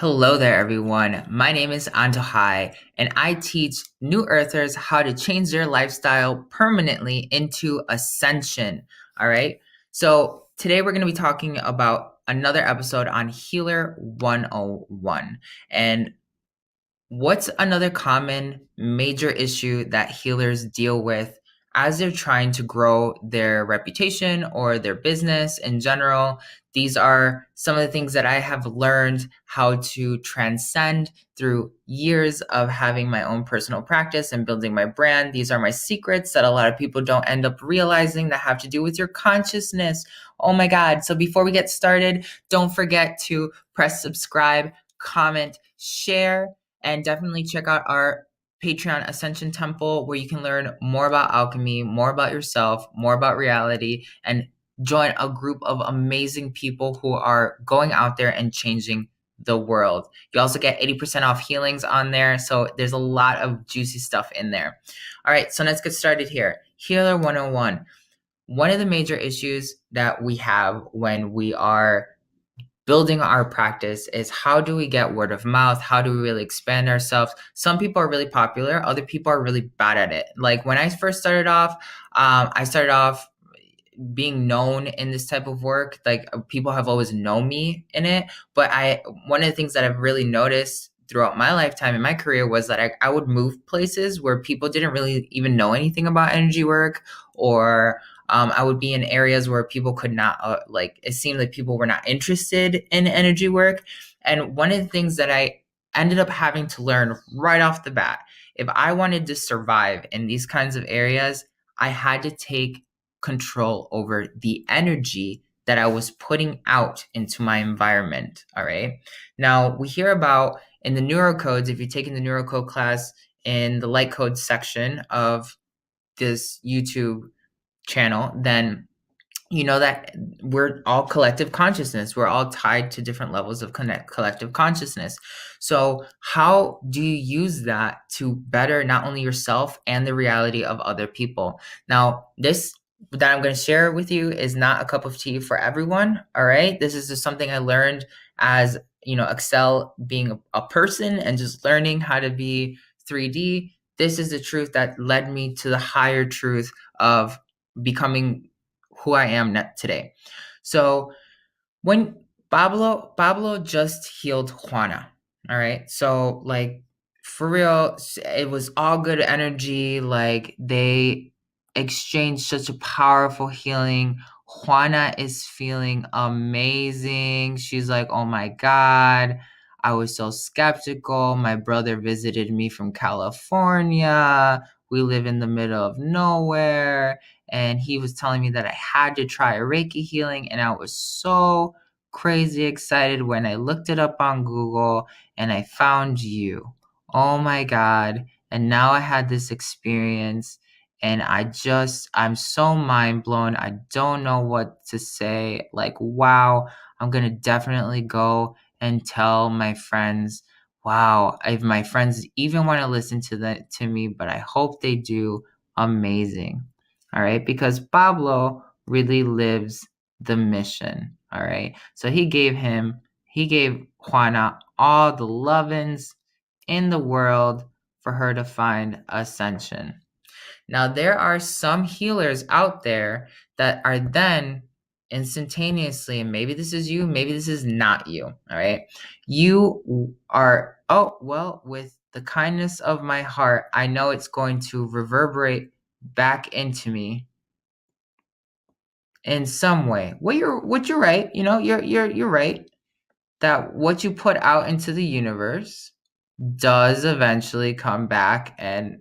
Hello there, everyone. My name is Antojai, and I teach new earthers how to change their lifestyle permanently into ascension. All right. So, today we're going to be talking about another episode on Healer 101. And what's another common major issue that healers deal with as they're trying to grow their reputation or their business in general? These are some of the things that I have learned how to transcend through years of having my own personal practice and building my brand. These are my secrets that a lot of people don't end up realizing that have to do with your consciousness. Oh my God. So before we get started, don't forget to press subscribe, comment, share, and definitely check out our Patreon Ascension Temple, where you can learn more about alchemy, more about yourself, more about reality, and join a group of amazing people who are going out there and changing the world. You also get 80% off healings on there. So there's a lot of juicy stuff in there. All right, so let's get started here. Healer 101. One of the major issues that we have when we are building our practice is, how do we get word of mouth? How do we really expand ourselves? Some people are really popular, other people are really bad at it. Like when I first started off, I started off being known in this type of work. Like people have always known me in it. But one of the things that I've really noticed throughout my lifetime in my career was that I would move places where people didn't really even know anything about energy work, or I would be in areas where people could not, it seemed like people were not interested in energy work. And one of the things that I ended up having to learn right off the bat, if I wanted to survive in these kinds of areas, I had to take control over the energy that I was putting out into my environment. All right. Now, we hear about in the neurocodes, if you're taking the neurocode class in the light code section of this YouTube channel, then you know that we're all collective consciousness. We're all tied to different levels of collective consciousness. So how do you use that to better not only yourself and the reality of other people? Now, this that I'm going to share with you is not a cup of tea for everyone. All right. This is just something I learned as, Excel being a person and just learning how to be 3D. This is the truth that led me to the higher truth of becoming who I am today. So when Pablo just healed Juana, all right? So like for real, it was all good energy. Like they exchanged such a powerful healing. Juana is feeling amazing. She's like, "Oh my God, I was so skeptical. My brother visited me from California. We live in the middle of nowhere, and he was telling me that I had to try a Reiki healing, and I was so crazy excited when I looked it up on Google and I found you. Oh my God. And now I had this experience, and I'm so mind blown. I don't know what to say. Like, wow, I'm going to definitely go and tell my friends. Wow, if my friends even want to listen to me, but I hope they do. Amazing. All right, because Pablo really lives the mission. All right. So he gave Juana all the lovin's in the world for her to find ascension. Now, there are some healers out there that are then instantaneously, and maybe this is you, maybe this is not you. All right. You are, oh, well, with the kindness of my heart, I know it's going to reverberate back into me in some way. You're right. You're right that what you put out into the universe does eventually come back and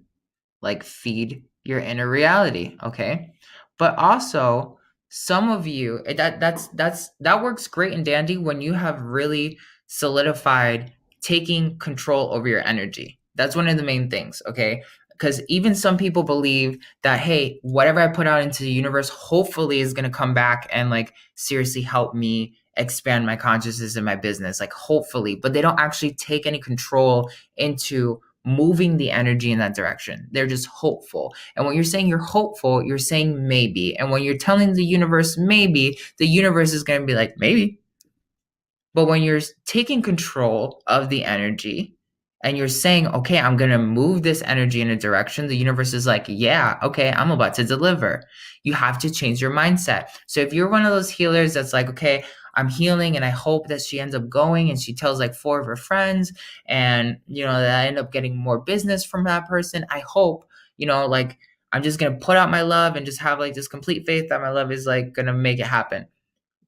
like feed your inner reality, okay? But also, some of you, that works great and dandy when you have really solidified taking control over your energy. That's one of the main things, okay? Because even some people believe that, hey, whatever I put out into the universe hopefully is going to come back and like seriously help me expand my consciousness in my business, like hopefully, but they don't actually take any control into moving the energy in that direction. They're just hopeful. And when you're saying you're hopeful, you're saying maybe. And when you're telling the universe maybe, the universe is going to be like, maybe. But when you're taking control of the energy and you're saying, okay, I'm going to move this energy in a direction, the universe is like, yeah, okay, I'm about to deliver. You have to change your mindset. So if you're one of those healers that's like, okay, I'm healing and I hope that she ends up going and she tells like 4 of her friends and, that I end up getting more business from that person. I hope, like, I'm just going to put out my love and just have like this complete faith that my love is like going to make it happen.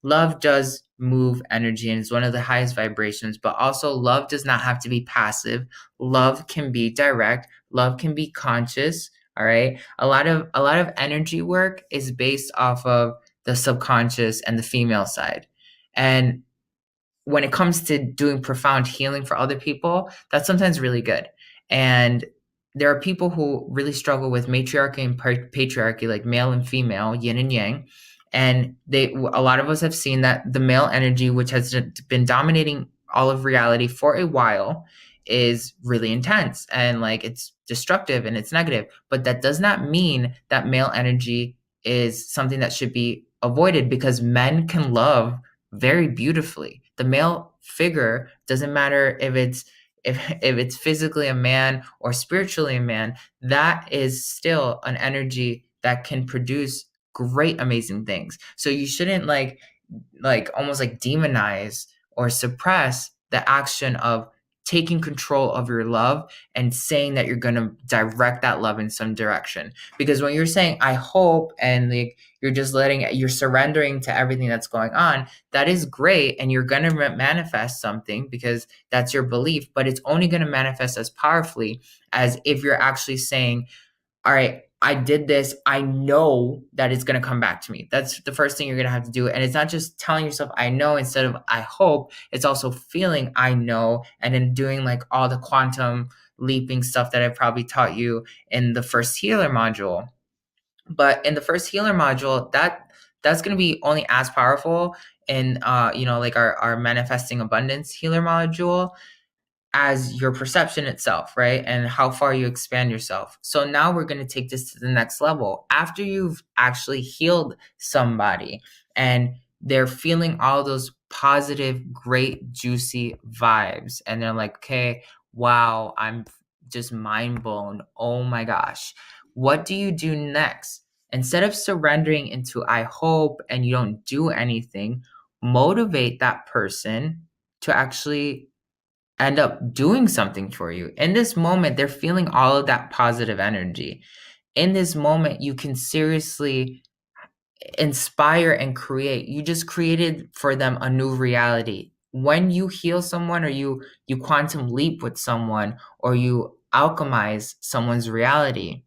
Love does move energy and it's one of the highest vibrations, but also love does not have to be passive. Love can be direct, love can be conscious, all right? A lot of energy work is based off of the subconscious and the female side. And when it comes to doing profound healing for other people, that's sometimes really good. And there are people who really struggle with matriarchy and patriarchy, like male and female, yin and yang. And a lot of us have seen that the male energy, which has been dominating all of reality for a while, is really intense and like it's destructive and it's negative. But that does not mean that male energy is something that should be avoided because men can love very beautifully. The male figure doesn't matter if it's physically a man or spiritually a man, that is still an energy that can produce great amazing things. So you shouldn't like almost like demonize or suppress the action of taking control of your love and saying that you're going to direct that love in some direction. Because when you're saying I hope and like you're surrendering to everything that's going on, that is great and you're going to manifest something because that's your belief, but it's only going to manifest as powerfully as if you're actually saying, all right, I did this. I know that it's going to come back to me. That's the first thing you're going to have to do. And it's not just telling yourself, I know, instead of I hope. It's also feeling I know and then doing like all the quantum leaping stuff that I probably taught you in the first healer module. But in the first healer module, that's going to be only as powerful in like our manifesting abundance healer module as your perception itself, right? And how far you expand yourself. So now we're going to take this to the next level. After you've actually healed somebody and they're feeling all those positive, great, juicy vibes, and they're like, okay, wow, I'm just mind blown. Oh my gosh. What do you do next? Instead of surrendering into I hope and you don't do anything, motivate that person to actually end up doing something for you. In this moment, they're feeling all of that positive energy. In this moment, you can seriously inspire and create. You just created for them a new reality. When you heal someone or you quantum leap with someone or you alchemize someone's reality,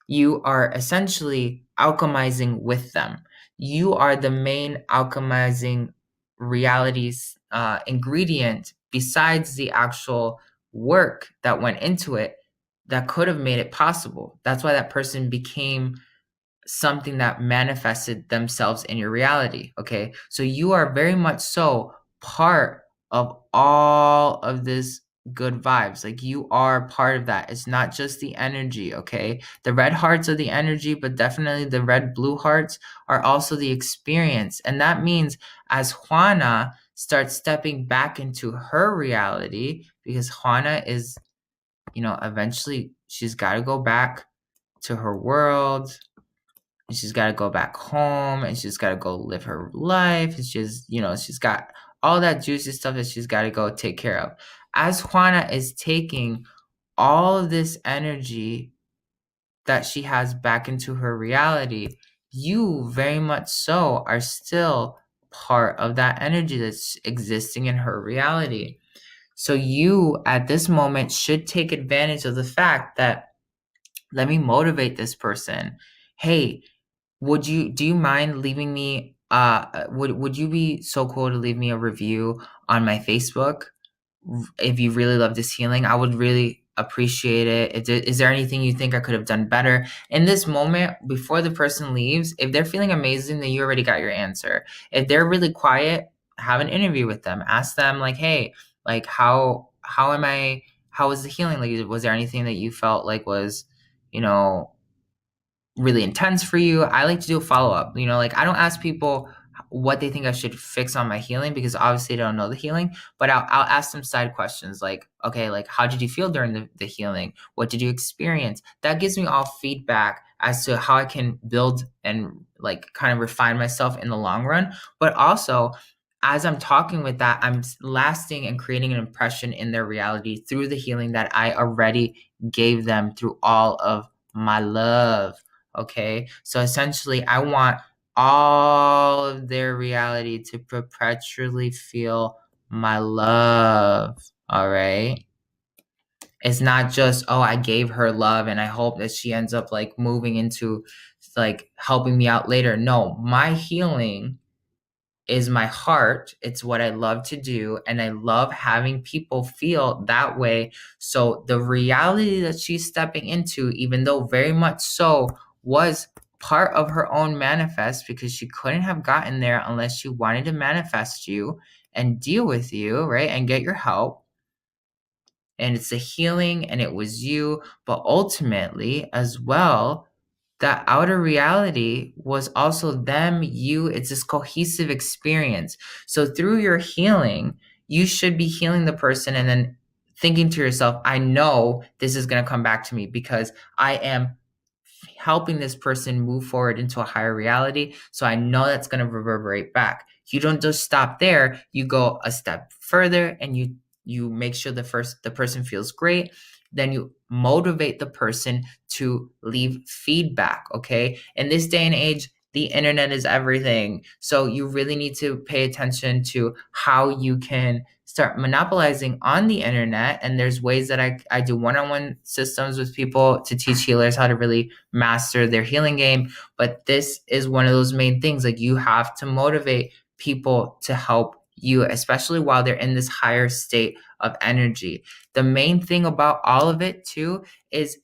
you are essentially alchemizing with them. You are the main alchemizing reality's ingredient besides the actual work that went into it that could have made it possible. That's why that person became something that manifested themselves in your reality. Okay. So you are very much so part of all of this good vibes. Like you are part of that. It's not just the energy. Okay. The red hearts are the energy, but definitely the red blue hearts are also the experience. And that means as Juana starts stepping back into her reality, because Juana is, eventually she's got to go back to her world and she's got to go back home and she's got to go live her life. It's just, she's got all that juicy stuff that she's got to go take care of. As Juana is taking all of this energy that she has back into her reality, you very much so are still part of that energy that's existing in her reality. So you at this moment should take advantage of the fact that let me motivate this person. Hey, do you mind leaving me would you be so cool to leave me a review on my Facebook if you really love this healing? I would really appreciate it. Is there anything you think I could have done better in this moment before the person leaves? If they're feeling amazing, then you already got your answer. If they're really quiet, have an interview with them. Ask them like, hey, like how was the healing? Like, was there anything that you felt like was, you know, really intense for you? I like to do a follow up. Like I don't ask people what they think I should fix on my healing, because obviously they don't know the healing. But I'll ask them side questions like, okay, like, how did you feel during the healing? What did you experience? That gives me all feedback as to how I can build and like kind of refine myself in the long run. But also, as I'm talking with that, I'm lasting and creating an impression in their reality through the healing that I already gave them through all of my love. Okay. So essentially, I want all of their reality to perpetually feel my love. All right. It's not just, oh, I gave her love and I hope that she ends up like moving into like helping me out later. No, my healing is my heart. It's what I love to do. And I love having people feel that way. So the reality that she's stepping into, even though very much so was part of her own manifest, because she couldn't have gotten there unless she wanted to manifest you and deal with you, right? And get your help. And it's a healing and it was you. But ultimately, as well, that outer reality was also them, you. It's this cohesive experience. So through your healing, you should be healing the person and then thinking to yourself, I know this is going to come back to me because I am helping this person move forward into a higher reality. So I know that's going to reverberate back. You don't just stop there. You go a step further and you make sure the person feels great. Then you motivate the person to leave feedback. Okay. In this day and age, the internet is everything. So you really need to pay attention to how you can start monopolizing on the internet. And there's ways that I do one-on-one systems with people to teach healers how to really master their healing game. But this is one of those main things. Like, you have to motivate people to help you, especially while they're in this higher state of energy. The main thing about all of it too is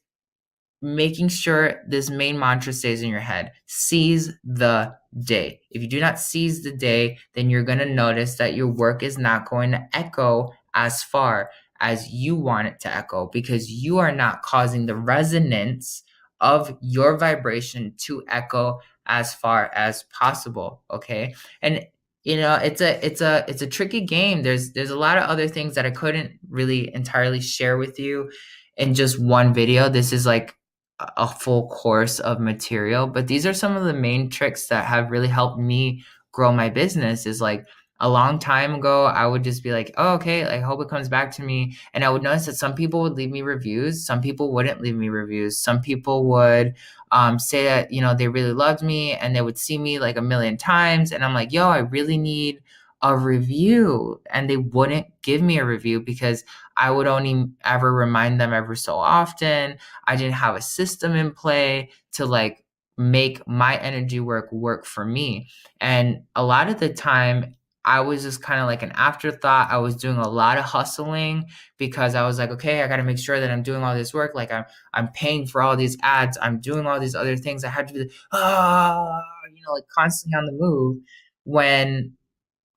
making sure this main mantra stays in your head. Seize the day. If you do not seize the day, then you're going to notice that your work is not going to echo as far as you want it to echo, because you are not causing the resonance of your vibration to echo as far as possible. Okay. And it's a tricky game. There's a lot of other things that I couldn't really entirely share with you in just one video. This is like a full course of material, but these are some of the main tricks that have really helped me grow my business. Is like, a long time ago, I would just be like, oh, okay, I hope it comes back to me. And I would notice that some people would leave me reviews. Some people wouldn't leave me reviews. Some people would say that, they really loved me and they would see me like a million times. And I'm like, yo, I really need a review. And they wouldn't give me a review because I would only ever remind them ever so often. I didn't have a system in play to like make my energy work for me. And a lot of the time, I was just kind of like an afterthought. I was doing a lot of hustling because I was like, okay, I got to make sure that I'm doing all this work. Like, I'm paying for all these ads. I'm doing all these other things. I had to be like constantly on the move. When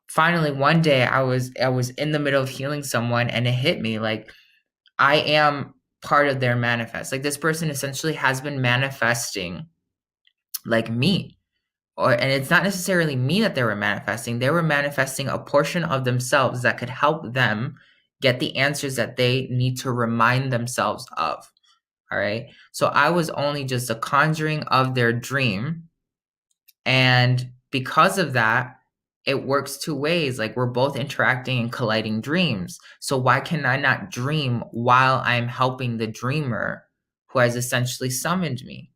finally one day I was in the middle of healing someone and it hit me like, I am part of their manifest. Like, this person essentially has been manifesting like me. And it's not necessarily me that they were manifesting. They were manifesting a portion of themselves that could help them get the answers that they need to remind themselves of. All right. So I was only just a conjuring of their dream. And because of that, it works two ways. Like, we're both interacting and colliding dreams. So why can I not dream while I'm helping the dreamer who has essentially summoned me?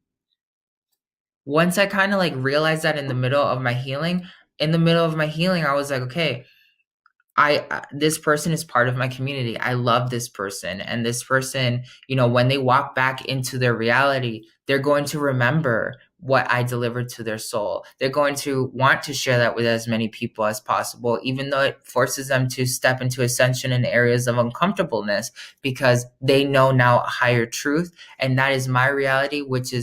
Once I kind of like realized that in the middle of my healing, I was like, okay, this person is part of my community. I love this person. And this person, when they walk back into their reality, they're going to remember what I delivered to their soul. They're going to want to share that with as many people as possible, even though it forces them to step into ascension in areas of uncomfortableness, because they know now a higher truth. And that is my reality, which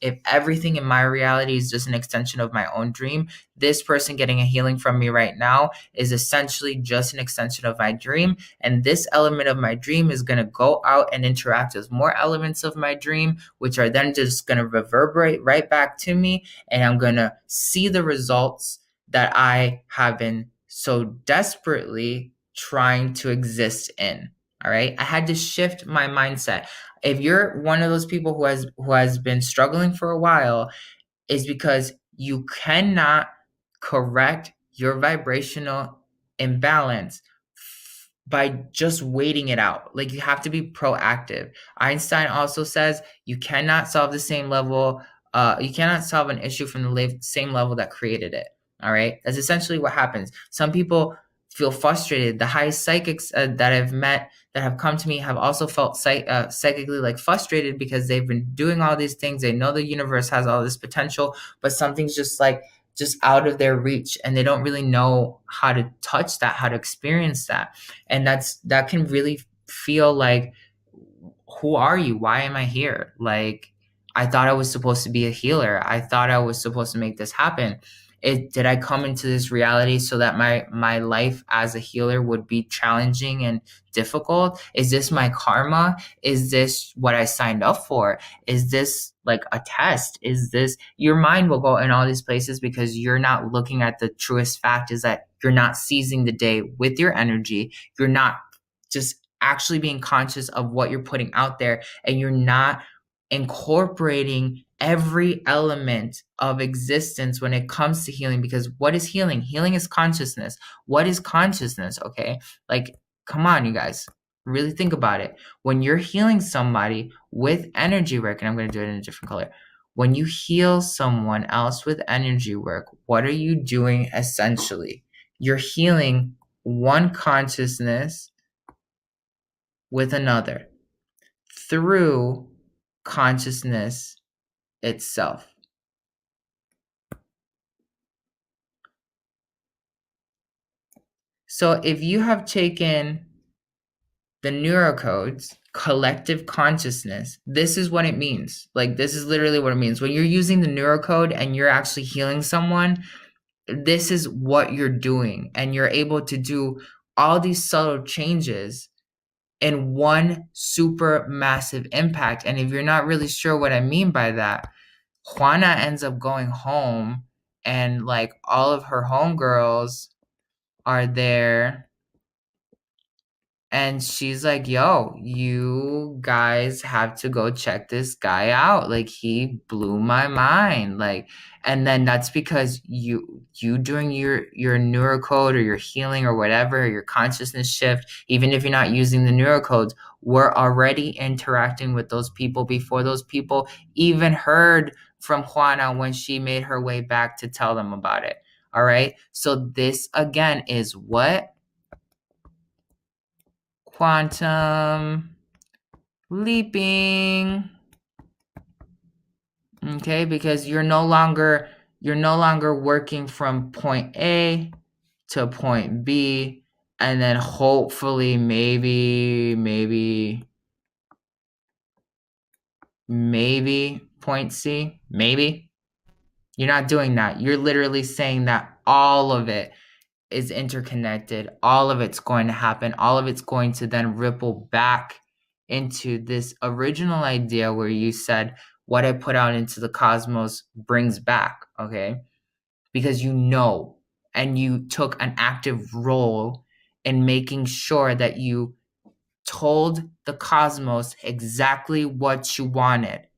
if everything in my reality is just an extension of my own dream, this person getting a healing from me right now is essentially just an extension of my dream. And this element of my dream is going to go out and interact with more elements of my dream, which are then just going to reverberate right back to me. And I'm going to see the results that I have been so desperately trying to exist in. All right. I had to shift my mindset. If you're one of those people who has been struggling for a while, is because you cannot correct your vibrational imbalance by just waiting it out. Like, you have to be proactive. Einstein also says you cannot solve the same level, you cannot solve an issue from the same level that created it. All right. That's essentially what happens. Some people feel frustrated. The highest psychics that I've met that have come to me have also felt psychically like frustrated because they've been doing all these things. They know the universe has all this potential, but something's just out of their reach, and they don't really know how to touch that, how to experience that. And that can really feel like, who are you? Why am I here? Like, I thought I was supposed to be a healer. I thought I was supposed to make this happen. Did I come into this reality so that my life as a healer would be challenging and difficult? Is this my karma? Is this what I signed up for? Is this like a test? Is this, your mind will go in all these places because you're not looking at the truest fact, is that you're not seizing the day with your energy. You're not just actually being conscious of what you're putting out there, and you're not incorporating every element of existence when it comes to healing. Because what is healing? Healing is consciousness. What is consciousness? Okay. Like, come on, you guys, really think about it. When you're healing somebody with energy work, and I'm going to do it in a different color. When you heal someone else with energy work, what are you doing essentially? You're healing one consciousness with another through consciousness itself. So if you have taken the neurocodes, collective consciousness, this is what it means. Like, this is literally what it means. When you're using the neurocode and you're actually healing someone, this is what you're doing. And you're able to do all these subtle changes in one super massive impact. And if you're not really sure what I mean by that, Juana ends up going home, and like all of her homegirls are there, and she's like, yo, you guys have to go check this guy out. Like, he blew my mind. Like, and then that's because you doing your neurocode or your healing or whatever, your consciousness shift, even if you're not using the neurocodes, we're already interacting with those people before those people even heard from Juana when she made her way back to tell them about it. All right. So this again is what? Quantum leaping. Okay, because you're no longer working from point A to point B, and then hopefully maybe point C. Maybe. You're not doing that. You're literally saying that all of it is interconnected. All of it's going to happen. All of it's going to then ripple back into this original idea where you said, what I put out into the cosmos brings back. Okay. Because you know, and you took an active role in making sure that you told the cosmos exactly what you wanted.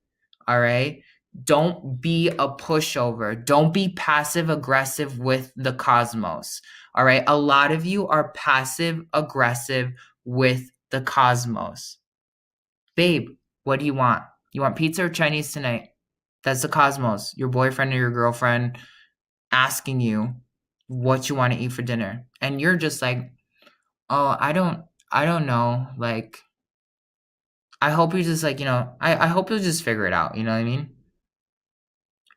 All right. Don't be a pushover. Don't be passive aggressive with the cosmos. All right. A lot of you are passive aggressive with the cosmos. Babe, what do you want? You want pizza or Chinese tonight? That's the cosmos, your boyfriend or your girlfriend asking you what you want to eat for dinner. And you're just like, oh, I don't know. Like, I hope you just like, I hope you'll just figure it out. You know what I mean?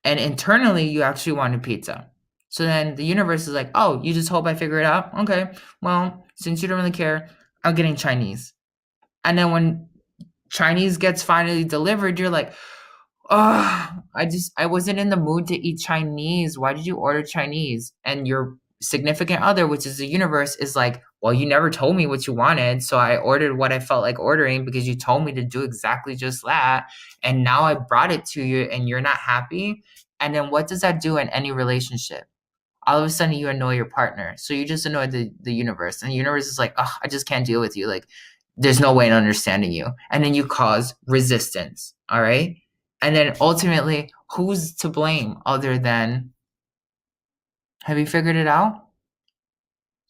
And internally, you actually wanted pizza. So then the universe is like, oh, you just hope I figure it out? Okay. Well, since you don't really care, I'm getting Chinese. And then when Chinese gets finally delivered, you're like, oh, I wasn't in the mood to eat Chinese. Why did you order Chinese? And your significant other, which is the universe, is like, well, you never told me what you wanted. So I ordered what I felt like ordering because you told me to do exactly just that. And now I brought it to you and you're not happy. And then what does that do in any relationship? all of a sudden you annoy your partner. So you just annoy the universe. And the universe is like, oh, I just can't deal with you. Like, there's no way in understanding you. And then you cause resistance. All right. And then ultimately, who's to blame other than, have you figured it out?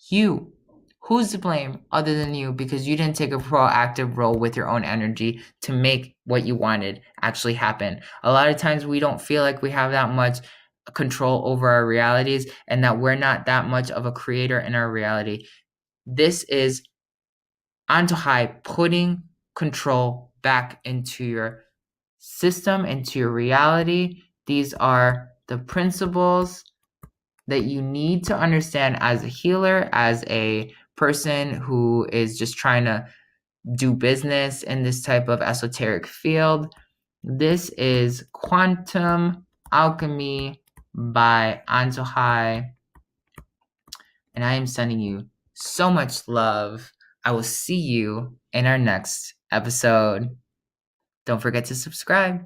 You. Who's to blame other than you because you didn't take a proactive role with your own energy to make what you wanted actually happen? A lot of times we don't feel like we have that much control over our realities and that we're not that much of a creator in our reality. This is Antojai putting control back into your system, into your reality. These are the principles that you need to understand as a healer, as a person who is just trying to do business in this type of esoteric field. This is Quantum Alchemy by Antojai, and I am sending you so much love. I will see you in our next episode. Don't forget to subscribe.